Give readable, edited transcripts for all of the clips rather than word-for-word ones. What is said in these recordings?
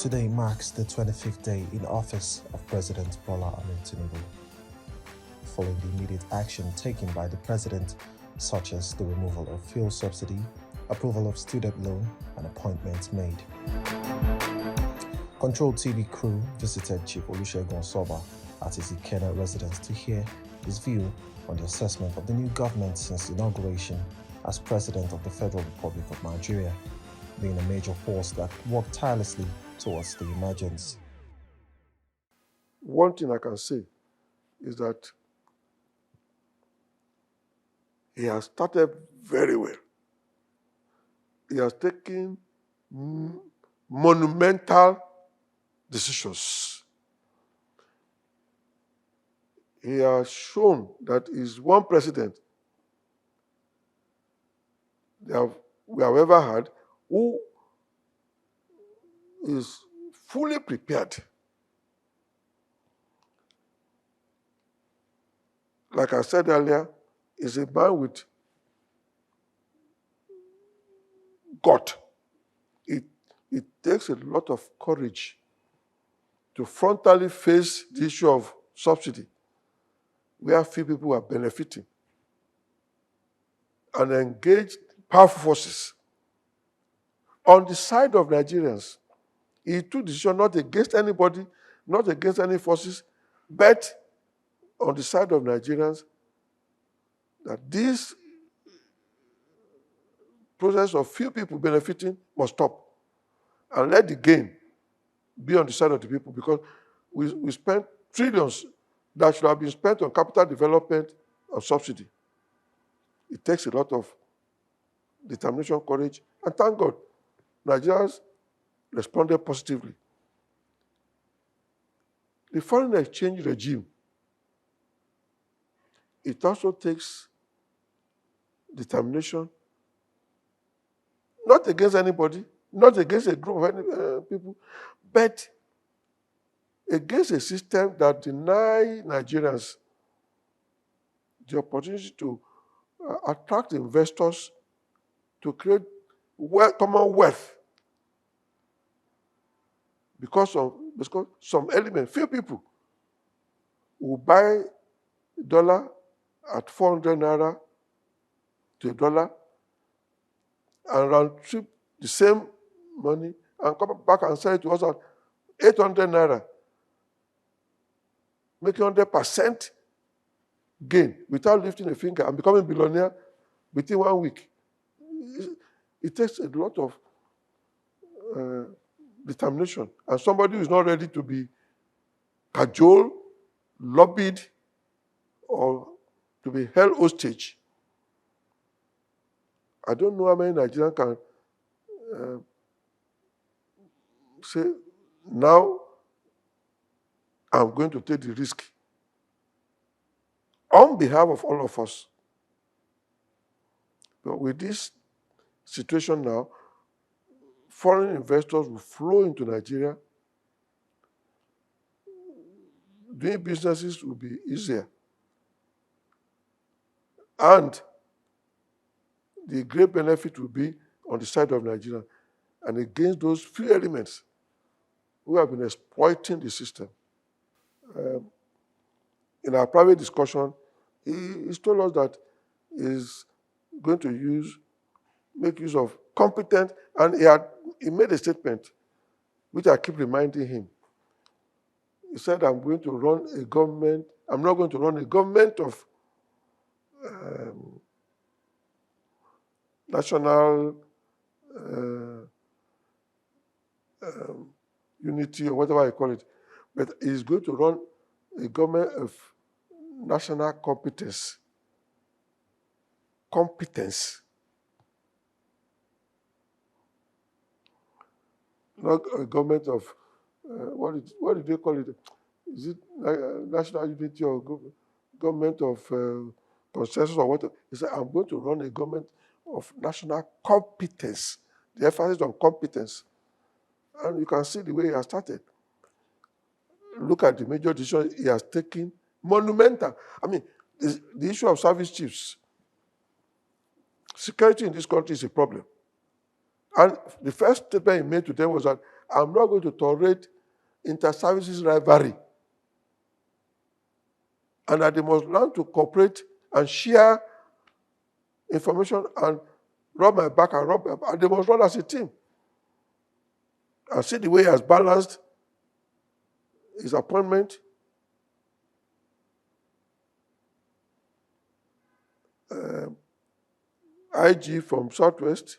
Today marks the 25th day in office of President Bola Tinubu. Following the immediate action taken by the president, such as the removal of fuel subsidy, approval of student loan, and appointments made. Control TV crew visited Chief Olusegun Osoba at his Ikena residence to hear his view on the assessment of the new government since inauguration as President of the Federal Republic of Nigeria, being a major force that worked tirelessly towards the emergence. One thing I can say is that he has started very well. He has taken monumental decisions. He has shown that he's one president that we have ever had who is fully prepared. Like I said earlier, is a man with gut. It takes a lot of courage to frontally face the issue of subsidy, where few people are benefiting, and engage powerful forces. On the side of Nigerians, he took decision not against anybody, not against any forces, but on the side of Nigerians, that this process of few people benefiting must stop, and let the gain be on the side of the people, because we spent trillions that should have been spent on capital development and subsidy. It takes a lot of determination, courage, and thank God, Nigerians responded positively. The foreign exchange regime, it also takes determination, not against anybody, not against a group of any, people, but against a system that denies Nigerians the opportunity to attract investors to create common wealth. Because some element, few people will buy dollar at 400 naira to a dollar and round trip the same money and come back and sell it to us at 800 naira, making 100% gain without lifting a finger and becoming billionaire within 1 week. It takes a lot of determination, and somebody who is not ready to be cajoled, lobbied, or to be held hostage. I don't know how many Nigerians can say, now I'm going to take the risk on behalf of all of us. But with this situation now, foreign investors will flow into Nigeria. Doing businesses will be easier. And the great benefit will be on the side of Nigeria and against those few elements who have been exploiting the system. In our private discussion, he's told us that he's going to make use of competent, and he made a statement which I keep reminding him. He said, I'm not going to run a government of national unity or whatever I call it, but he's going to run a government of national competence. Not a government of, what did they call it? Is it national unity or government of consensus or what? He said, I'm going to run a government of national competence. The emphasis on competence. And you can see the way he has started. Look at the major decisions he has taken. Monumental. I mean, the issue of service chiefs. Security in this country is a problem. And the first statement he made to them was that I'm not going to tolerate inter-services rivalry, and that they must learn to cooperate and share information and rub my back and rub my back. And they must run as a team. And see the way he has balanced his appointment. IG from Southwest,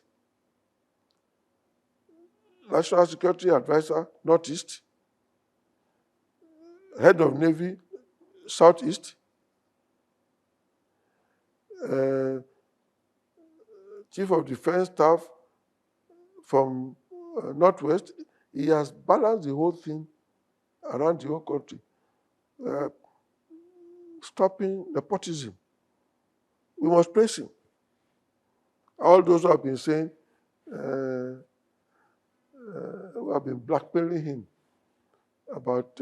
National Security Advisor, Northeast, Head of Navy, Southeast, Chief of Defense Staff from Northwest. He has balanced the whole thing around the whole country, stopping nepotism. We must praise him. All those who have been saying, who have been blackmailing him about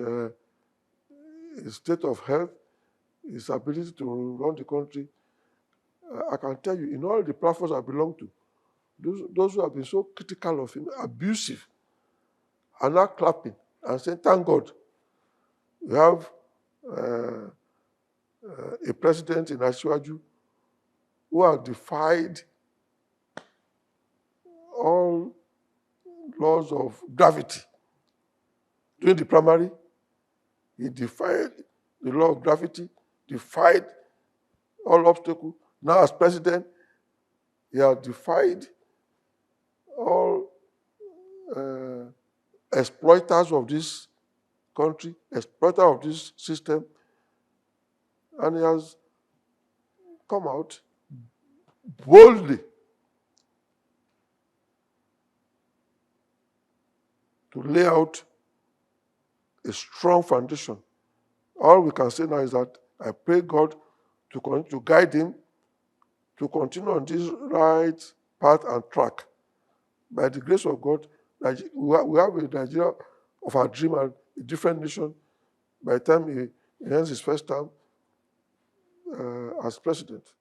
his state of health, his ability to run the country, I can tell you, in all the platforms I belong to, those who have been so critical of him, abusive, are now clapping and saying, thank God, we have a president in Asiwaju who has defied all laws of gravity. During the primary, he defied the law of gravity, defied all obstacles. Now as president, he has defied all exploiters of this country, exploiters of this system, and he has come out boldly to lay out a strong foundation. All we can say now is that I pray God to continue to guide him to continue on this right path and track. By the grace of God, we have a Nigeria of our dream and a different nation by the time he ends his first term as president.